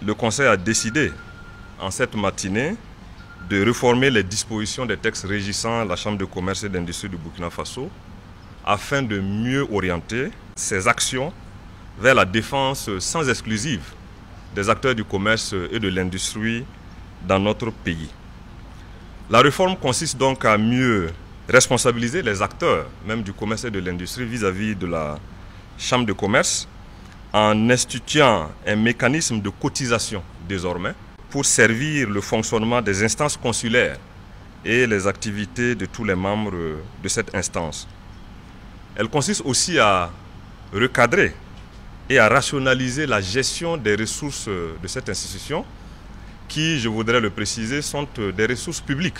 le Conseil a décidé en cette matinée de réformer les dispositions des textes régissant la Chambre de commerce et d'industrie du Burkina Faso afin de mieux orienter ses actions vers la défense sans exclusive des acteurs du commerce et de l'industrie dans notre pays. La réforme consiste donc à mieux responsabiliser les acteurs même du commerce et de l'industrie vis-à-vis de la Chambre de commerce en instituant un mécanisme de cotisation désormais pour servir le fonctionnement des instances consulaires et les activités de tous les membres de cette instance. Elle consiste aussi à recadrer et à rationaliser la gestion des ressources de cette institution qui, je voudrais le préciser, sont des ressources publiques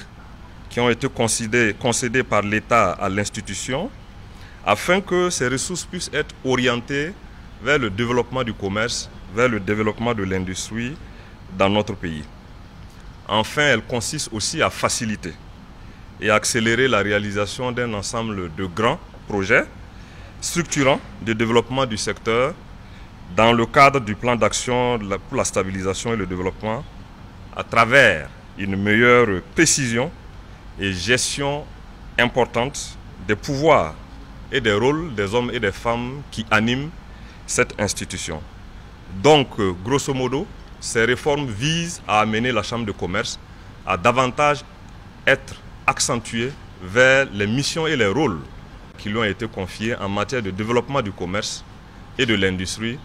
qui ont été concédées par l'État à l'institution afin que ces ressources puissent être orientées vers le développement du commerce, vers le développement de l'industrie dans notre pays. Enfin, elle consiste aussi à faciliter et à accélérer la réalisation d'un ensemble de grands projets structurants de développement du secteur dans le cadre du plan d'action pour la stabilisation et le développement à travers une meilleure précision et gestion importante des pouvoirs et des rôles des hommes et des femmes qui animent cette institution. Donc, grosso modo, ces réformes visent à amener la Chambre de commerce à davantage être accentuée vers les missions et les rôles qui lui ont été confiés en matière de développement du commerce et de l'industrie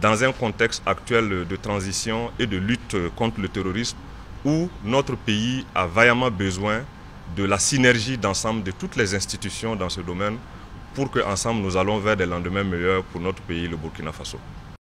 dans un contexte actuel de transition et de lutte contre le terrorisme où notre pays a vaillamment besoin de la synergie d'ensemble de toutes les institutions dans ce domaine pour qu'ensemble nous allons vers des lendemains meilleurs pour notre pays, le Burkina Faso.